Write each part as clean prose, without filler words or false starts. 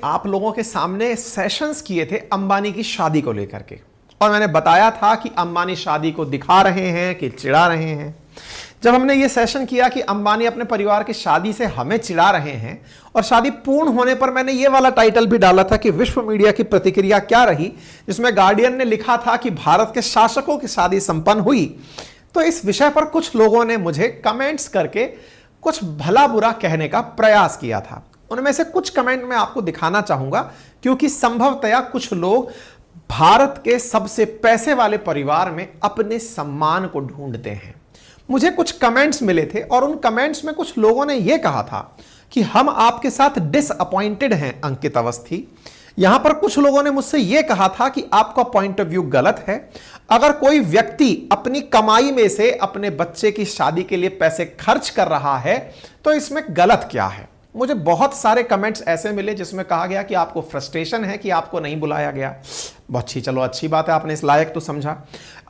आप लोगों के सामने सेशंस किए थे अंबानी की शादी को लेकर के, और मैंने बताया था कि अंबानी शादी को दिखा रहे हैं कि चिढ़ा रहे हैं। जब हमने ये सेशन किया कि अंबानी अपने परिवार की शादी से हमें चिढ़ा रहे हैं, और शादी पूर्ण होने पर मैंने ये वाला टाइटल भी डाला था कि विश्व मीडिया की प्रतिक्रिया क्या रही, जिसमें गार्डियन ने लिखा था कि भारत के शासकों की शादी संपन्न हुई। तो इस विषय पर कुछ लोगों ने मुझे कमेंट्स करके कुछ भला बुरा कहने का प्रयास किया था। उनमें से कुछ कमेंट मैं आपको दिखाना चाहूंगा, क्योंकि संभवतया कुछ लोग भारत के सबसे पैसे वाले परिवार में अपने सम्मान को ढूंढते हैं। मुझे कुछ कमेंट्स मिले थे और उन कमेंट्स में कुछ लोगों ने यह कहा था कि हम आपके साथ डिसअपॉइंटेड हैं अंकित अवस्थी। यहां पर कुछ लोगों ने मुझसे यह कहा था कि आपका पॉइंट ऑफ व्यू गलत है। अगर कोई व्यक्ति अपनी कमाई में से अपने बच्चे की शादी के लिए पैसे खर्च कर रहा है तो इसमें गलत क्या है। मुझे बहुत सारे कमेंट्स ऐसे मिले जिसमें कहा गया कि आपको फ्रस्ट्रेशन है कि आपको नहीं बुलाया गया। चलो अच्छी बात है, आपने इस लायक तो समझा।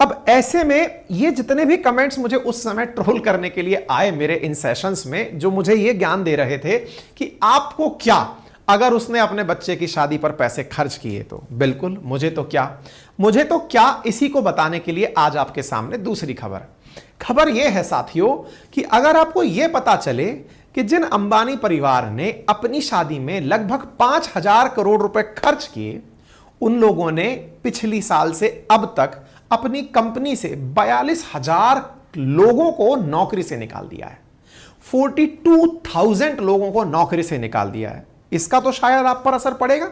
अब ऐसे में ये जितने भी कमेंट्स मुझे उस समय ट्रोल करने के लिए आए मेरे इन सेशंस में, जो मुझे ये ज्ञान दे रहे थे कि आपको क्या अगर उसने अपने बच्चे की शादी पर पैसे खर्च किए तो। बिल्कुल, मुझे तो क्या इसी को बताने के लिए आज आपके सामने दूसरी खबर यह है साथियों कि अगर आपको यह पता चले कि जिन अंबानी परिवार ने अपनी शादी में लगभग 5,000 करोड़ रुपए खर्च किए, उन लोगों ने पिछली साल से अब तक अपनी कंपनी से 42,000 लोगों को नौकरी से निकाल दिया है। 42,000 लोगों को नौकरी से निकाल दिया है। इसका तो शायद आप पर असर पड़ेगा,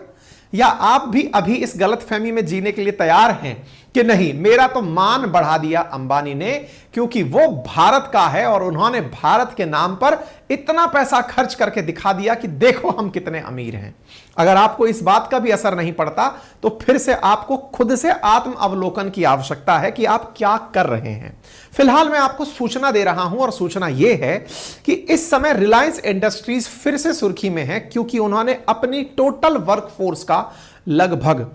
या आप भी अभी इस गलतफहमी में जीने के लिए तैयार हैं कि नहीं, मेरा तो मान बढ़ा दिया अंबानी ने क्योंकि वो भारत का है और उन्होंने भारत के नाम पर इतना पैसा खर्च करके दिखा दिया कि देखो हम कितने अमीर हैं। अगर आपको इस बात का भी असर नहीं पड़ता तो फिर से आपको खुद से आत्म अवलोकन की आवश्यकता है कि आप क्या कर रहे हैं। फिलहाल मैं आपको सूचना दे रहा हूं और सूचना यह है कि इस समय रिलायंस इंडस्ट्रीज फिर से सुर्खी में है क्योंकि उन्होंने अपनी टोटल वर्कफोर्स का लगभग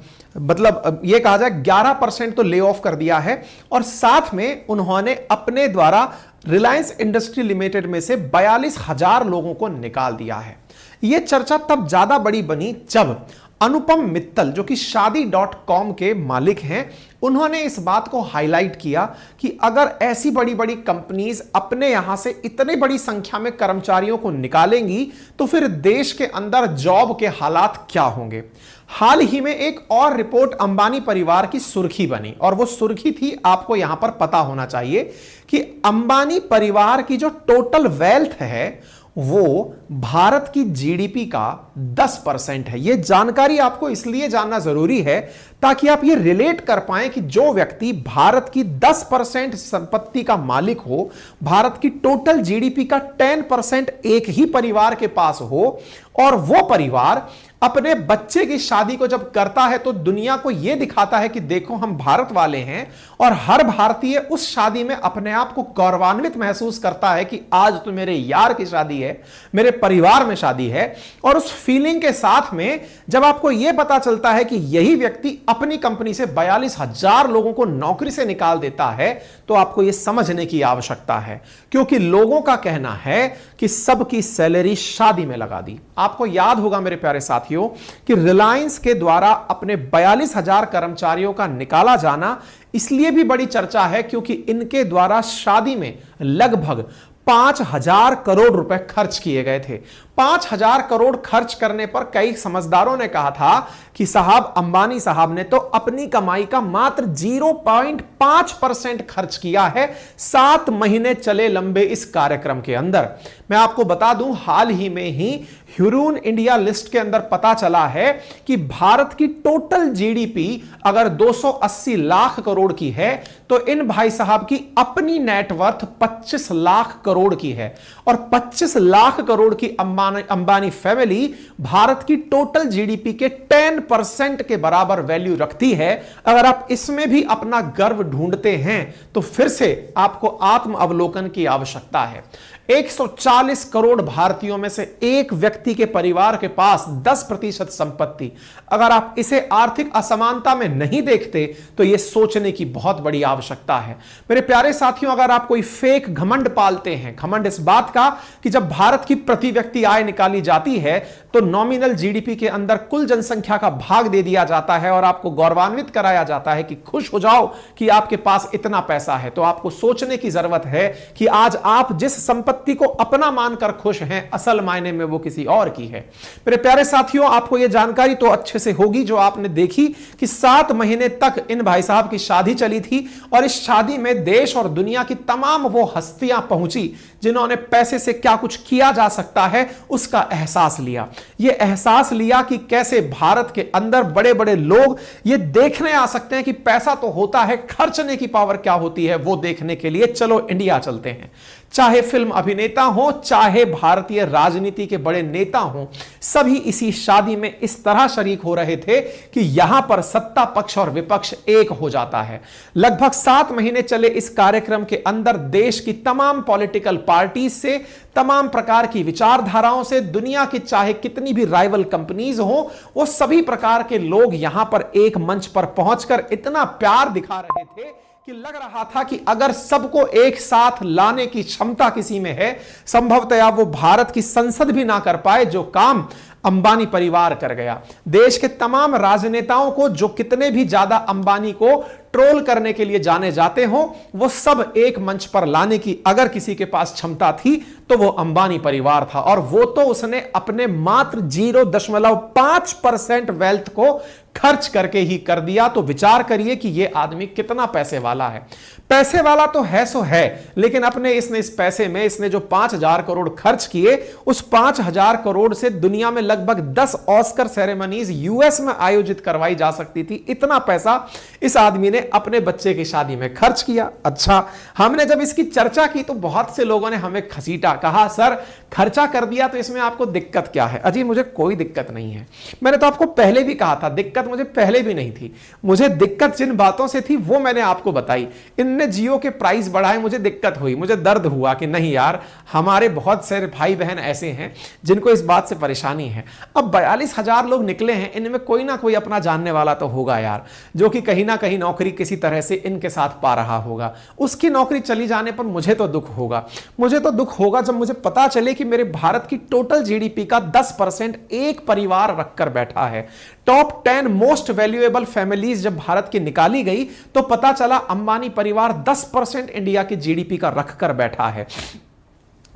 यह कहा जाए 11% तो ले ऑफ कर दिया है, और साथ में उन्होंने अपने द्वारा रिलायंस इंडस्ट्री लिमिटेड में से 42,000 लोगों को निकाल दिया है। यह चर्चा तब ज्यादा बड़ी बनी जब अनुपम मित्तल, जो कि शादी.com के मालिक हैं, उन्होंने इस बात को हाईलाइट किया कि अगर ऐसी बड़ी बड़ी कंपनीज अपने यहां से इतनी बड़ी संख्या में कर्मचारियों को निकालेंगी तो फिर देश के अंदर जॉब के हालात क्या होंगे। हाल ही में एक और रिपोर्ट अंबानी परिवार की सुर्खी बनी, और वो सुर्खी थी, आपको यहां पर पता होना चाहिए कि अंबानी परिवार की जो टोटल वेल्थ है वो भारत की जीडीपी का 10% है। यह जानकारी आपको इसलिए जानना जरूरी है ताकि आप ये रिलेट कर पाएं कि जो व्यक्ति भारत की 10% संपत्ति का मालिक हो, भारत की टोटल जीडीपी का 10% एक ही परिवार के पास हो, और वो परिवार अपने बच्चे की शादी को जब करता है तो दुनिया को यह दिखाता है कि देखो हम भारत वाले हैं, और हर भारतीय उस शादी में अपने आप को गौरवान्वित महसूस करता है कि आज तो मेरे यार की शादी है, मेरे परिवार में शादी है। और उस फीलिंग के साथ में जब आपको यह पता चलता है कि यही व्यक्ति अपनी कंपनी से 42,000 लोगों को नौकरी से निकाल देता है तो आपको यह समझने की आवश्यकता है, क्योंकि लोगों का कहना है कि सबकी सैलरी शादी में लगा दी। आपको याद होगा मेरे प्यारे साथियों कि रिलायंस के द्वारा अपने 42,000 कर्मचारियों का निकाला जाना इसलिए भी बड़ी चर्चा है क्योंकि इनके द्वारा शादी में लगभग 5,000 करोड़ रुपए खर्च किए गए थे। 5,000 करोड़ खर्च करने पर कई समझदारों ने कहा था कि साहब अंबानी साहब ने तो अपनी कमाई का मात्र 0.5% खर्च किया है 7 महीने चले लंबे इस कार्यक्रम के अंदर। मैं आपको बता दूं, हाल ही में ही ह्यूरून इंडिया लिस्ट के अंदर पता चला है कि भारत की टोटल जीडीपी अगर 280 लाख करोड़ की है तो इन भाई साहब की अपनी नेटवर्थ 25 लाख करोड़ की है, और 25 लाख करोड़ की अंबानी फैमिली भारत की टोटल जीडीपी के 10% के बराबर वैल्यू रखती है। अगर आप इसमें भी अपना गर्व ढूंढते हैं तो फिर से आपको आत्म अवलोकन की आवश्यकता है। 140 करोड़ भारतीयों में से एक व्यक्ति के परिवार के पास 10% संपत्ति। अगर आप इसे आर्थिक असमानता में नहीं देखते तो यह सोचने की बहुत बड़ी आवश्यकता है। मेरे प्यारे साथियों, अगर आप कोई फेक घमंड पालते हैं, घमंड इस बात का कि जब भारत की प्रति व्यक्ति आय निकाली जाती है तो नॉमिनल जीडीपी के अंदर कुल जनसंख्या का भाग दे दिया जाता है और आपको गौरवान्वित कराया जाता है कि खुश हो जाओ कि आपके पास इतना पैसा है। तो आपको सोचने की जरूरत है कि आज आप जिस संपत्ति को अपना मानकर खुश हैं, असल मायने में वो किसी और की है। मेरे प्यारे साथियों, आपको यह जानकारी तो अच्छे से होगी जो आपने देखी कि 7 महीने तक इन भाई साहब की शादी चली थी और इस शादी में देश और दुनिया की तमाम वो हस्तियां पहुंची जिन्होंने पैसे से क्या कुछ किया जा सकता है उसका एहसास लिया। यह एहसास लिया कि कैसे भारत के अंदर बड़े बड़े लोग ये देखने आ सकते हैं कि पैसा तो होता है, खर्चने की पावर क्या होती है वो देखने के लिए चलो इंडिया चलते हैं। चाहे फिल्म अभिनेता हो, चाहे भारतीय राजनीति के बड़े नेता हो, सभी इसी शादी में इस तरह शरीक हो रहे थे कि यहां पर सत्ता पक्ष और विपक्ष एक हो जाता है। लगभग 7 महीने चले इस कार्यक्रम के अंदर देश की तमाम पॉलिटिकल पार्टी से, तमाम प्रकार की विचारधाराओं से, दुनिया की चाहे कितनी भी राइवल कंपनीज हो, वो सभी प्रकार के लोग यहां पर एक मंच पर पहुंचकर इतना प्यार दिखा रहे थे कि लग रहा था कि अगर सबको एक साथ लाने की क्षमता किसी में है, संभवतया वो भारत की संसद भी ना कर पाए जो काम अंबानी परिवार कर गया। देश के तमाम राजनेताओं को जो कितने भी ज्यादा अंबानी को ट्रोल करने के लिए जाने जाते हो, वो सब एक मंच पर लाने की अगर किसी के पास क्षमता थी तो वो अंबानी परिवार था। और वो तो उसने अपने मात्र 0.5% वेल्थ को खर्च करके ही कर दिया। तो विचार करिए कि ये आदमी कितना पैसे वाला है। पैसे वाला तो है सो है, लेकिन अपने इसने इस पैसे में इसने जो 5,000 करोड़ खर्च किए, उस 5,000 करोड़ से दुनिया में लगभग 10 ऑस्कर सेरेमनीज यूएस में आयोजित करवाई जा सकती थी। इतना पैसा इस आदमी ने अपने बच्चे की शादी में खर्च किया। अच्छा, हमने जब इसकी चर्चा की तो बहुत से लोगों ने हमें घसीटा, कहा सर खर्चा कर दिया तो इसमें आपको दिक्कत क्या है? अजी मुझे कोई दिक्कत नहीं है। मैंने तो आपको पहले भी कहा था, दिक्कत मुझे पहले भी नहीं थी। मुझे दिक्कत जिन बातों से थी वो मैंने आपको बताई। इनने जियो के प्राइस बढ़ाए, मुझे दिक्कत हुई, मुझे दर्द हुआ कि नहीं यार, हमारे बहुत सारे भाई बहन ऐसे हैं जिनको इस बात से परेशानी है। अब 42,000 लोग निकले हैं, इनमें कोई ना कोई अपना जानने वाला तो होगा यार, जो कि कहीं ना कहीं नौकरी किसी तरह से इनके साथ पा रहा होगा। उसकी नौकरी चली जाने पर मुझे तो दुख होगा। मुझे तो दुख होगा जब मुझे पता चले कि मेरे भारत की टोटल जीडीपी का 10% एक परिवार रखकर बैठा है। टॉप 10 मोस्ट वैल्यूएबल फैमिलीज जब भारत की निकाली गई तो पता चला अंबानी परिवार 10% इंडिया की जीडीपी का रखकर बैठा है।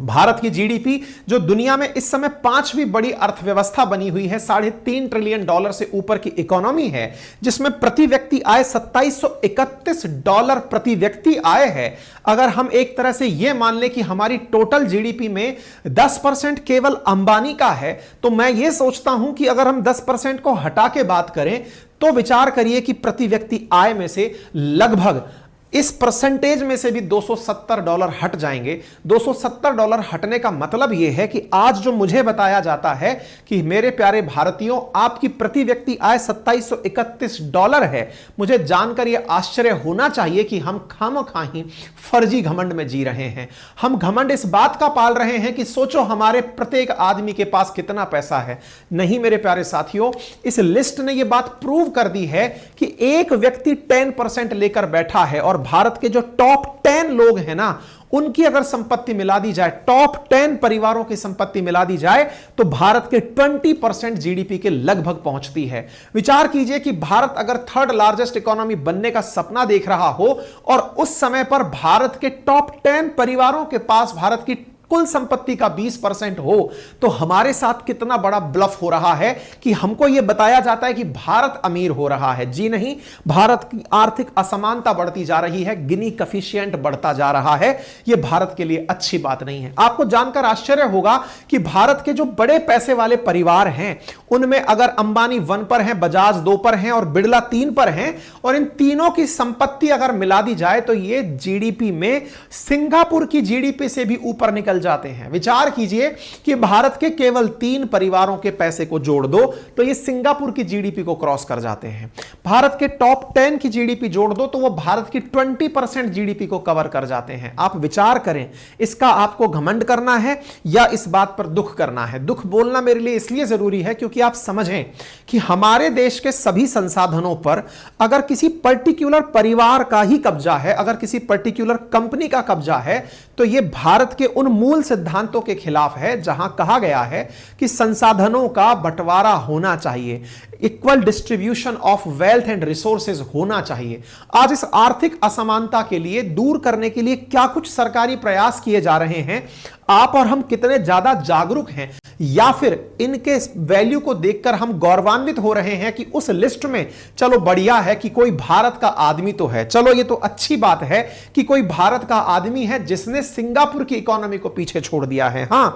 भारत की जीडीपी जो दुनिया में इस समय 5वीं बड़ी अर्थव्यवस्था बनी हुई है, $3.5 ट्रिलियन से ऊपर की इकोनॉमी है, जिसमें प्रति व्यक्ति आय $2731 प्रति व्यक्ति आय है। अगर हम एक तरह से यह मान लें कि हमारी टोटल जीडीपी में 10% केवल अंबानी का है, तो मैं यह सोचता हूं कि अगर हम 10% को हटा के बात करें तो विचार करिए कि प्रति व्यक्ति आय में से लगभग इस परसेंटेज में से भी $270 हट जाएंगे। $270 हटने का मतलब यह है कि आज जो मुझे बताया जाता है कि मेरे प्यारे भारतीयों आपकी प्रति व्यक्ति आय $2731 है, मुझे जानकर यह आश्चर्य होना चाहिए कि हम खामखाही फर्जी घमंड में जी रहे हैं। हम घमंड इस बात का पाल रहे हैं कि सोचो हमारे प्रत्येक आदमी के पास कितना पैसा है। नहीं मेरे प्यारे साथियों, इस लिस्ट ने यह बात प्रूव कर दी है कि एक व्यक्ति 10% लेकर बैठा है और भारत के जो टॉप 10 लोग हैं ना, उनकी अगर संपत्ति मिला दी जाए, टॉप 10 परिवारों की संपत्ति मिला दी जाए तो भारत के 20% जीडीपी के लगभग पहुंचती है। विचार कीजिए कि भारत अगर 3rd लार्जेस्ट इकोनॉमी बनने का सपना देख रहा हो और उस समय पर भारत के टॉप 10 परिवारों के पास भारत की कुल संपत्ति का 20% हो, तो हमारे साथ कितना बड़ा ब्लफ हो रहा है कि हमको यह बताया जाता है कि भारत अमीर हो रहा है। जी नहीं, भारत की आर्थिक असमानता बढ़ती जा रही है, गिनी कफिशिएंट बढ़ता जा रहा है। यह भारत के लिए अच्छी बात नहीं है। आपको जानकर आश्चर्य होगा कि भारत के जो बड़े पैसे वाले परिवार हैं उनमें अगर अंबानी 1 पर हैं, बजाज 2 पर हैं और बिड़ला 3 पर हैं, और इन तीनों की संपत्ति अगर मिला दी जाए तो यह जीडीपी में सिंगापुर की जीडीपी से भी ऊपर निकल जाते हैं। विचार कीजिए कि भारत के केवल 3 परिवारों के पैसे को जोड़ दो तो ये सिंगापुर की जीडीपी को क्रॉस कर जाते हैं। भारत के टॉप 10 की जीडीपी जोड़ दो तो वो भारत की 20% जीडीपी को कवर कर जाते हैं। आप विचार करें, इसका आपको घमंड करना है या इस बात पर दुख करना है? दुख बोलना मेरे लिए इसलिए जरूरी है क्योंकि आप समझें कि हमारे देश के सभी संसाधनों पर अगर किसी पर्टिकुलर परिवार का ही कब्जा है, अगर किसी पर्टिकुलर कंपनी का कब्जा है, तो यह भारत के उन मूल सिद्धांतों के खिलाफ है, जहां कहा गया है कि संसाधनों का बंटवारा होना चाहिए, equal distribution of wealth and resources होना चाहिए। आज इस आर्थिक असमानता के लिए दूर करने के लिए क्या कुछ सरकारी प्रयास किए जा रहे हैं, आप और हम कितने ज्यादा जागरूक हैं, या फिर इनके वैल्यू को देखकर हम गौरवान्वित हो रहे हैं कि उस लिस्ट में चलो बढ़िया है कि कोई भारत का आदमी तो है, चलो ये तो अच्छी बात है कि कोई भारत का आदमी है जिसने सिंगापुर की इकोनॉमी को पीछे छोड़ दिया है। हां,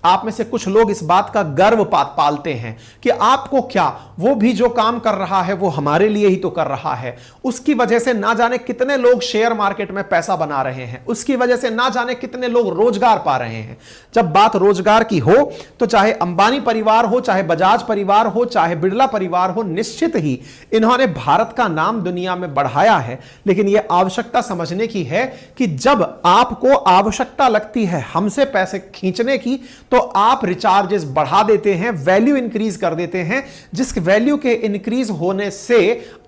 आप में से कुछ लोग इस बात का गर्व पालते हैं कि आपको क्या, वो भी जो काम कर रहा है वो हमारे लिए ही तो कर रहा है, उसकी वजह से ना जाने कितने लोग शेयर मार्केट में पैसा बना रहे हैं, उसकी वजह से ना जाने कितने लोग रोजगार पा रहे हैं। जब बात रोजगार की हो तो चाहे अंबानी परिवार हो, चाहे बजाज परिवार हो, चाहे बिरला परिवार हो, निश्चित ही इन्होंने भारत का नाम दुनिया में बढ़ाया है। लेकिन यह आवश्यकता समझने की है कि जब आपको आवश्यकता लगती है हमसे पैसे खींचने की, तो आप रिचार्जेस बढ़ा देते हैं, वैल्यू इंक्रीज कर देते हैं, जिस वैल्यू के इंक्रीज होने से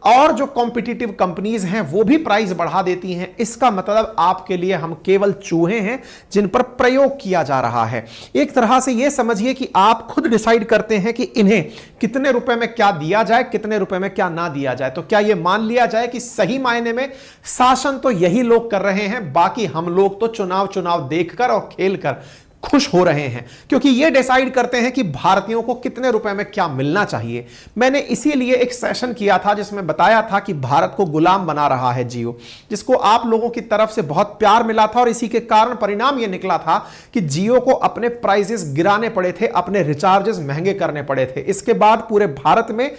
और जो कॉम्पिटिटिव कंपनीज हैं वो भी प्राइस बढ़ा देती हैं। इसका मतलब आपके लिए हम केवल चूहे हैं जिन पर प्रयोग किया जा रहा है। एक तरह से यह समझिए कि आप खुद डिसाइड करते हैं कि इन्हें कितने रुपए में क्या दिया जाए, कितने रुपए में क्या ना दिया जाए। तो क्या यह मान लिया जाए कि सही मायने में शासन तो यही लोग कर रहे हैं, बाकी हम लोग तो चुनाव देखकर और खेलकर खुश हो रहे हैं, क्योंकि ये डिसाइड करते हैं कि भारतीयों को कितने रुपए में क्या मिलना चाहिए। मैंने इसीलिए एक सेशन किया था जिसमें बताया था कि भारत को गुलाम बना रहा है जियो, जिसको आप लोगों की तरफ से बहुत प्यार मिला था, और इसी के कारण परिणाम यह निकला था कि जियो को अपने प्राइसेस गिराने पड़े थे, अपने रिचार्जेस महंगे करने पड़े थे। इसके बाद पूरे भारत में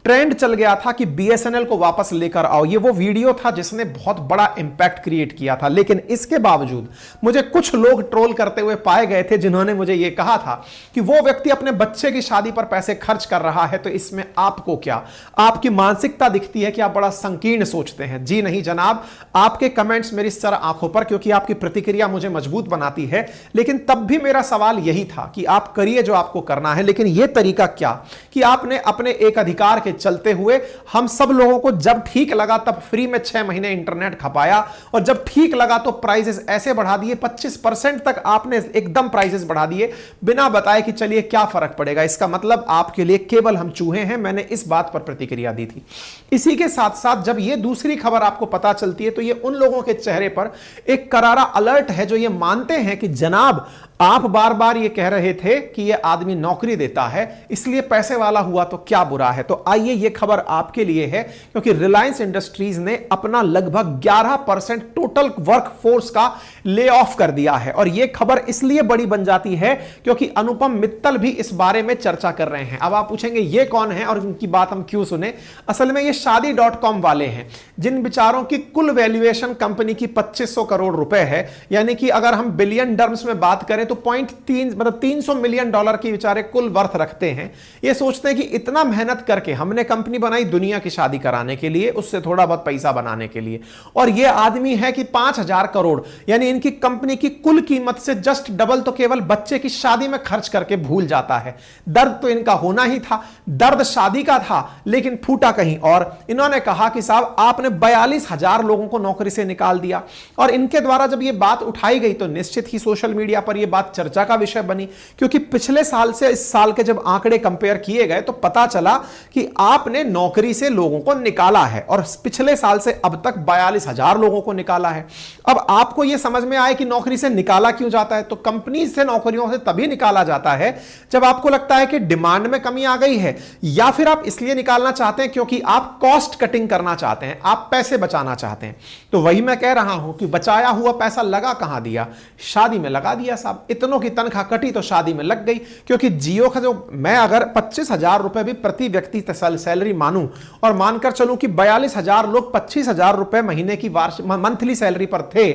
ट्रेंड चल गया था कि बीएसएनएल को वापस लेकर आओ। ये वो वीडियो था जिसने बहुत बड़ा इंपैक्ट क्रिएट किया था। लेकिन इसके बावजूद मुझे कुछ लोग ट्रोल करते हुए पाए गए थे जिन्होंने मुझे यह कहा था कि वो व्यक्ति अपने बच्चे की शादी पर पैसे खर्च कर रहा है, तो इसमें आपको क्या, आपकी मानसिकता दिखती है कि आप बड़ा संकीर्ण सोचते हैं। जी नहीं जनाब, आपके कमेंट्स मेरी सर आंखों पर, क्योंकि आपकी प्रतिक्रिया मुझे मजबूत बनाती है। लेकिन तब भी मेरा सवाल यही था कि आप करिए जो आपको करना है, लेकिन यह तरीका क्या कि आपने अपने एक अधिकार चलते हुए हम सब लोगों को जब ठीक लगा तब फ्री में 6 महीने इंटरनेट खपाया, और जब ठीक लगा तो प्राइसेस ऐसे बढ़ा दिए, 25% तक आपने एकदम प्राइसेस बढ़ा दिए बिना बताए कि चलिए क्या फर्क पड़ेगा। इसका मतलब आपके लिए केवल हम चूहे हैं। मैंने इस बात पर प्रतिक्रिया दी थी। इसी के साथ साथ जब यह दूसरी खबर आपको पता चलती है तो यह उन लोगों के चेहरे पर एक करारा अलर्ट है जो यह मानते हैं कि जनाब आप बार बार ये कह रहे थे कि ये आदमी नौकरी देता है इसलिए पैसे वाला हुआ तो क्या बुरा है। तो आइए ये खबर आपके लिए है, क्योंकि रिलायंस इंडस्ट्रीज ने अपना लगभग 11% टोटल वर्कफोर्स का ले ऑफ कर दिया है। और ये खबर इसलिए बड़ी बन जाती है क्योंकि अनुपम मित्तल भी इस बारे में चर्चा कर रहे हैं। अब आप पूछेंगे ये कौन है और इनकी बात हम क्यों सुने। असल में ये शादी.com वाले हैं, जिन बिचारों की कुल वैल्यूएशन कंपनी की 2500 करोड़ रुपए है, यानी कि अगर हम बिलियन टर्म्स में बात करें तो 300 मिलियन डॉलर की बेचारे कुल वर्थ रखते हैं। ये सोचते हैं कि इतना मेहनत करके हमने कंपनी बनाई दुनिया की शादी कराने के लिए, उससे थोड़ा बहुत पैसा बनाने के लिए, और ये आदमी है कि 5000 करोड़ यानी इनकी कंपनी की कुल कीमत से जस्ट डबल तो केवल बच्चे की शादी में खर्च करके भूल जाता है। दर्द तो इनका होना ही था, दर्द शादी का था, लेकिन फूटा कहीं और। इन्होंने कहा कि साहब आपने 42,000 लोगों को नौकरी से निकाल दिया। और इनके द्वारा जब यह बात उठाई गई तो निश्चित ही सोशल मीडिया पर यह बात चर्चा का विषय बनी, क्योंकि पिछले साल से इस साल के जब आंकड़े कंपेयर किए गए तो पता चला कि आपने नौकरी से लोगों को निकाला है, और पिछले साल से अब तक 42,000 लोगों को निकाला है। अब आपको यह समझ में आए कि नौकरी से निकाला क्यों जाता है, तो कंपनी से नौकरियों से तभी निकाला जाता है जब आपको लगता है कि डिमांड में कमी आ गई है, या फिर आप इसलिए निकालना चाहते हैं क्योंकि आप कॉस्ट कटिंग करना चाहते हैं, आप पैसे बचाना चाहते हैं। तो वही मैं कह रहा हूं कि बचाया हुआ पैसा लगा कहां दिया, शादी में लगा दिया साहब। इतनों की तनख्वाह कटी तो शादी में लग गई, क्योंकि जियो का जो मैं अगर 25,000 रुपए भी प्रति व्यक्ति सैलरी मानूं और मानकर चलूं कि 42,000 लोग 25,000 रुपए महीने की मंथली सैलरी पर थे,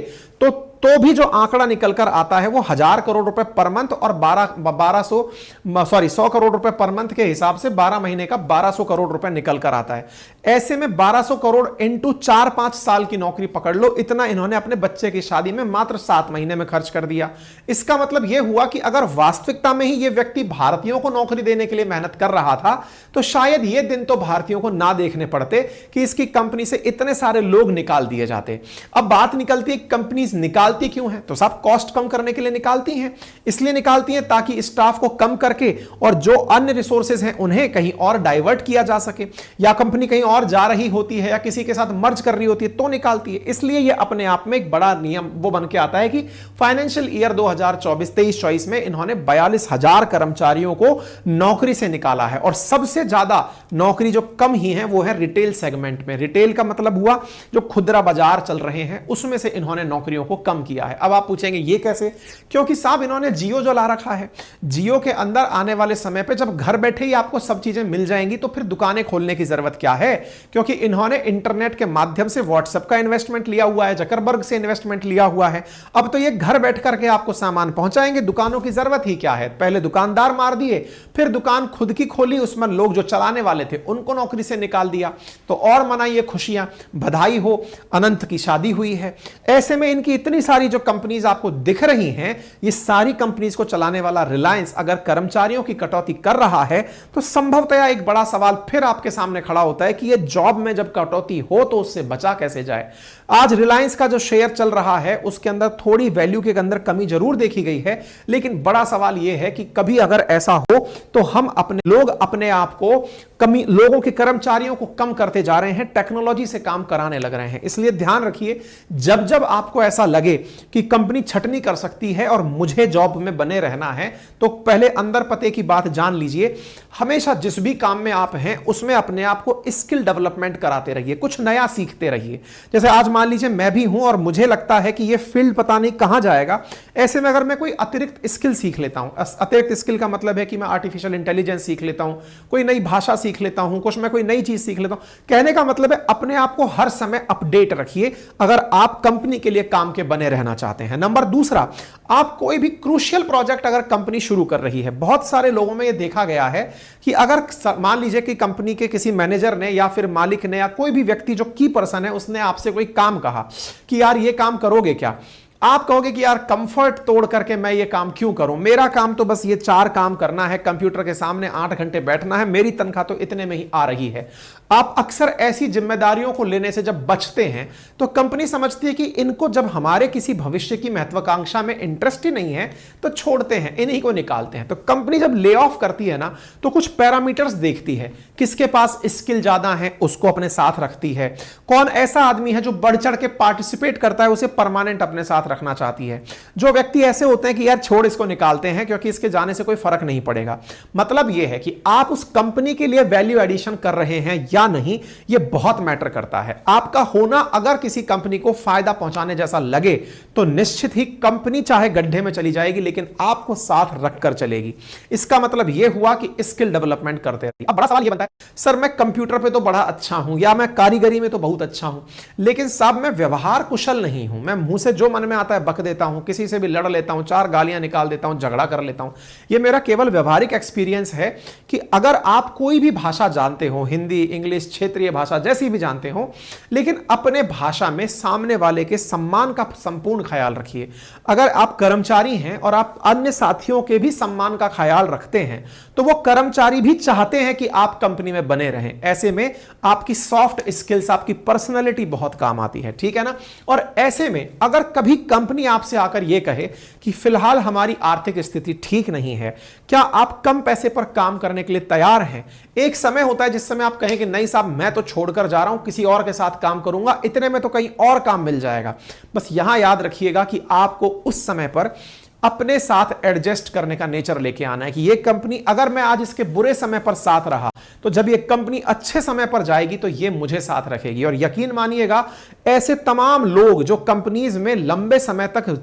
तो भी जो आंकड़ा निकलकर आता है वो 1000 करोड़ रुपए पर मंथ और 100 करोड़ रुपए पर मंथ के हिसाब से 12 महीने का 1200 करोड़ रुपए निकलकर आता है। ऐसे में 1200 करोड़ इंटू 4-5 साल की नौकरी पकड़ लो, इतना इन्होंने अपने बच्चे की शादी में मात्र 7 महीने में खर्च कर दिया। इसका मतलब यह हुआ कि अगर वास्तविकता में ही यह व्यक्ति भारतीयों को नौकरी देने के लिए मेहनत कर रहा था तो शायद यह दिन तो भारतीयों को ना देखने पड़ते कि इसकी कंपनी से इतने सारे लोग निकाल दिए जाते। अब बात निकलती है कंपनी कंपनीज निकालती क्यों हैं? तो साहब कॉस्ट कम करने के लिए निकालती हैं, इसलिए निकालती हैं ताकि स्टाफ को कम करके और जो अन्य रिसोर्सेज हैं उन्हें कहीं और डाइवर्ट किया जा सके, या कंपनी कहीं और जा रही होती है या किसी के साथ मर्ज कर रही होती है तो निकालती है। इसलिए यह अपने आप में एक बड़ा नियम वो बन के आता है कि फाइनेंशियल ईयर 2024-23-24 में इन्होंने 42,000 कर्मचारियों को नौकरी से निकाला है, और सबसे ज्यादा नौकरी जो कम ही है वो है रिटेल सेगमेंट में। रिटेल का मतलब हुआ जो खुदरा बाजार चल रहे हैं उसमें से इन्होंने नौकरियों को कम किया है। अब आप पूछेंगे ये कैसे? क्योंकि साहब इन्होंने जियो जो ला रखा है, जियो के अंदर आने वाले समय पे जब घर बैठे ही आपको सब चीजें मिल जाएंगी तो फिर दुकानें खोलने की जरूरत क्या है? क्योंकि इन्होंने इंटरनेट के माध्यम से व्हाट्सएप का इन्वेस्टमेंट लिया हुआ है, जकरबर्ग से इन्वेस्टमेंट लिया हुआ है। अब तो ये घर बैठ करके आपको सामान पहुंचाएंगे, दुकानों की जरूरत ही क्या है? पहले दुकानदार मार दिए, फिर दुकान खुद की खोली, उसमें लोग जो चलाने वाले थे उनको नौकरी से निकाल दिया। तो और मनाइए खुशियां, बधाई हो, अनंत की शादी हुई है। ऐसे में इनकी इतनी सारी जो कंपनीज आपको दिख रही हैं, ये सारी कंपनीज को चलाने वाला रिलायंस अगर कर्मचारियों की कटौती कर रहा है तो संभवतया एक बड़ा सवाल फिर आपके सामने खड़ा होता है कि ये जॉब में जब कटौती हो तो उससे बचा कैसे जाए। आज रिलायंस का जो शेयर चल रहा है उसके अंदर थोड़ी वैल्यू के अंदर कमी जरूर देखी गई है, लेकिन बड़ा सवाल यह है कि कभी अगर ऐसा हो तो हम अपने आप को कमी, लोगों के कर्मचारियों को कम करते जा रहे हैं, टेक्नोलॉजी से काम कराने लग रहे हैं। इसलिए ध्यान रखिए, जब जब आपको ऐसा लगे कि कंपनी छटनी कर सकती है और मुझे जॉब में बने रहना है, तो पहले अंदर पते की बात जान लीजिए। हमेशा जिस भी काम में आप हैं उसमें अपने आप को स्किल डेवलपमेंट कराते रहिए, कुछ नया सीखते रहिए। जैसे आज मान लीजिए मैं भी हूं और मुझे लगता है कि यह फील्ड पता नहीं कहां जाएगा, ऐसे में अगर मैं कोई अतिरिक्त स्किल सीख लेता हूं, अतिरिक्त स्किल का मतलब है कि मैं आर्टिफिशियल इंटेलिजेंस सीख लेता हूं, कोई नई भाषा सीख लेता हूं, कुछ मैं कोई नई चीज सीख लेता हूं, कहने का मतलब है अपने आप को हर समय अपडेट रखिए अगर आप कंपनी के लिए काम के बने रहना चाहते हैं। नंबर दूसरा, आप कोई भी क्रूशियल प्रोजेक्ट अगर कंपनी शुरू कर रही है, बहुत सारे लोगों में यह देखा गया है कि अगर मान लीजिए कि कंपनी के किसी मैनेजर ने या फिर मालिक ने या कोई भी व्यक्ति जो की पर्सन है उसने आपसे कोई काम कहा कि यार ये काम करोगे क्या, आप कहोगे कि यार कंफर्ट तोड़ करके मैं ये काम क्यों करूं, मेरा काम तो बस ये 4 काम करना है, कंप्यूटर के सामने 8 घंटे बैठना है, मेरी तनख्वाह तो इतने में ही आ रही है। आप अक्सर ऐसी जिम्मेदारियों को लेने से जब बचते हैं तो कंपनी समझती है कि इनको जब हमारे किसी भविष्य की महत्वाकांक्षा में इंटरेस्ट ही नहीं है तो छोड़ते हैं, इन्हीं को निकालते हैं। तो कंपनी जब ले ऑफ करती है ना तो कुछ पैरामीटर्स देखती है, किसके पास स्किल ज्यादा है उसको अपने साथ रखती है, कौन ऐसा आदमी है जो बढ़ चढ़ के पार्टिसिपेट करता है उसे परमानेंट अपने साथ रखना चाहती है। जो व्यक्ति ऐसे होते हैं कि यार छोड़ इसको निकालते हैं क्योंकि इसके जाने से कोई फर्क नहीं पड़ेगा। मतलब यह है कि आप उस कंपनी के लिए वैल्यू एडिशन कर रहे हैं या नहीं, यह बहुत मैटर करता है। आपका होना अगर किसी कंपनी को फायदा पहुंचाने जैसा लगे तो निश्चित ही कंपनी चाहे गड्ढे में चली जाएगी लेकिन आपको साथ रखकर चलेगी। इसका मतलब यह हुआ कि स्किल डेवलपमेंट करते रहिए। अब बड़ा सवाल यह बनता है, सर मैं कंप्यूटर पे तो बड़ा अच्छा हूं या मैं कारीगरी में तो बहुत अच्छा हूं, लेकिन साहब मैं व्यवहार कुशल नहीं हूं, मैं मुंह से जो मन में आता है बक देता हूं, किसी से भी लड़ लेता हूं, 4 गालियां निकाल देता हूं, झगड़ा कर लेता हूं। यह मेरा केवल व्यवहारिक एक्सपीरियंस है कि अगर आप कोई भी भाषा जानते हो, हिंदी, इंग्लिश, क्षेत्रीय भाषा जैसी भी जानते हो, लेकिन अपने भाषा में सामने वाले के सम्मान का संपूर्ण ख्याल रखिए। अगर आप कर्मचारी हैं और आप अन्य साथियों के भी सम्मान का ख्याल रखते हैं तो वो कर्मचारी भी चाहते हैं कि आप कंपनी में बने रहें। ऐसे में आपकी सॉफ्ट स्किल्स, आपकी पर्सनैलिटी बहुत काम आती है, ठीक है ना। और ऐसे में अगर कभी कंपनी आपसे आकर यह कहे कि फिलहाल हमारी आर्थिक स्थिति ठीक नहीं है, क्या आप कम पैसे पर काम करने के लिए तैयार हैं? एक समय होता है जिस समय आप कहें कि नहीं साहब मैं तो छोड़कर जा रहा हूं, किसी और के साथ काम करूंगा, इतने में तो कहीं और काम मिल जाएगा। बस यहां याद रखिएगा कि आपको उस समय पर अपने साथ एडजस्ट करने का नेचर लेके आना है कि ये कंपनी अगर मैं आज इसके बुरे समय पर साथ रहा तो जब ये कंपनी अच्छे समय पर जाएगी तो ये मुझे साथ रखेगी। और यकीन मानिएगा ऐसे तमाम लोग जो कंपनीज में लंबे समय तक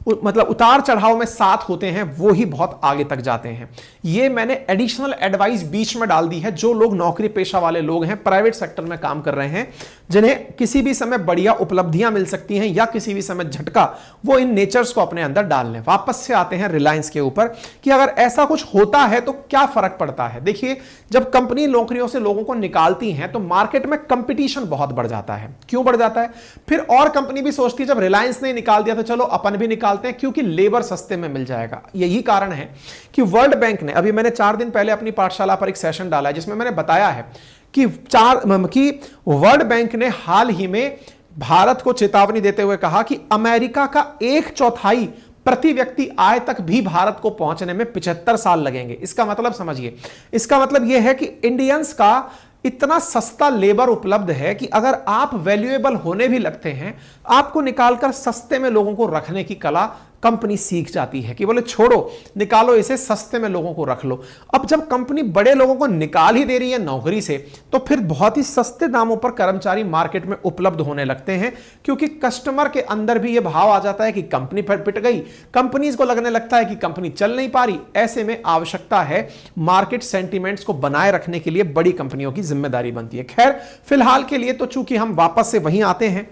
मतलब उतार चढ़ाव में साथ होते हैं वो ही बहुत आगे तक जाते हैं। ये मैंने एडिशनल एडवाइस बीच में डाल दी है। जो लोग नौकरी पेशा वाले लोग हैं, प्राइवेट सेक्टर में काम कर रहे हैं, जिन्हें किसी भी समय बढ़िया उपलब्धियां मिल सकती हैं या किसी भी समय झटका, वो इन नेचर्स को अपने अंदर डाल लें। वापस से आते हैं रिलायंस के ऊपर कि अगर ऐसा कुछ होता है तो क्या फर्क पड़ता है। देखिए, जब कंपनी नौकरियों से लोगों को निकालती हैं तो मार्केट में कंपटीशन बहुत बढ़ जाता है। क्यों बढ़ जाता है? फिर और कंपनी भी सोचती है जब रिलायंस ने निकाल दिया तो चलो अपन भी निकालते हैं, क्योंकि लेबर सस्ते में मिल जाएगा। यही कारण है कि वर्ल्ड बैंक ने, अभी मैंने 4 दिन पहले अपनी पाठशाला पर एक सेशन डाला है जिसमें मैंने बताया है कि वर्ल्ड बैंक ने हाल ही में भारत को चेतावनी देते हुए कहा कि अमेरिका का 1/4 प्रति व्यक्ति आय तक भी भारत को पहुंचने में 75 साल लगेंगे। इसका मतलब समझिए, इसका मतलब यह है कि इंडियंस का इतना सस्ता लेबर उपलब्ध है कि अगर आप वैल्यूएबल होने भी लगते हैं, आपको निकालकर सस्ते में लोगों को रखने की कला कंपनी सीख जाती है कि बोले छोड़ो, निकालो इसे, सस्ते में लोगों को रख लो। अब जब कंपनी बड़े लोगों को निकाल ही दे रही है नौकरी से, तो फिर बहुत ही सस्ते दामों पर कर्मचारी मार्केट में उपलब्ध होने लगते हैं, क्योंकि कस्टमर के अंदर भी यह भाव आ जाता है कि कंपनी पिट गई, कंपनीज को लगने लगता है कि कंपनी चल नहीं पा रही। ऐसे में आवश्यकता है मार्केट सेंटीमेंट्स को बनाए रखने के लिए बड़ी कंपनियों की जिम्मेदारी बनती है। खैर, फिलहाल के लिए तो चूंकि हम वापस से वहीं आते हैं,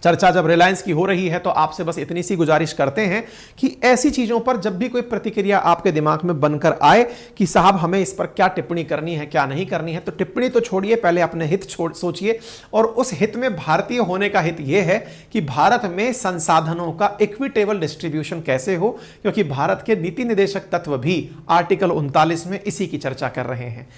चर्चा जब रिलायंस की हो रही है, तो आपसे बस इतनी सी गुजारिश करते हैं कि ऐसी चीजों पर जब भी कोई प्रतिक्रिया आपके दिमाग में बनकर आए कि साहब हमें इस पर क्या टिप्पणी करनी है, क्या नहीं करनी है, तो टिप्पणी तो छोड़िए, पहले अपने हित सोचिए। और उस हित में भारतीय होने का हित यह है कि भारत में संसाधनों का इक्विटेबल डिस्ट्रीब्यूशन कैसे हो, क्योंकि भारत के नीति निदेशक तत्व भी आर्टिकल 39 में इसी की चर्चा कर रहे हैं।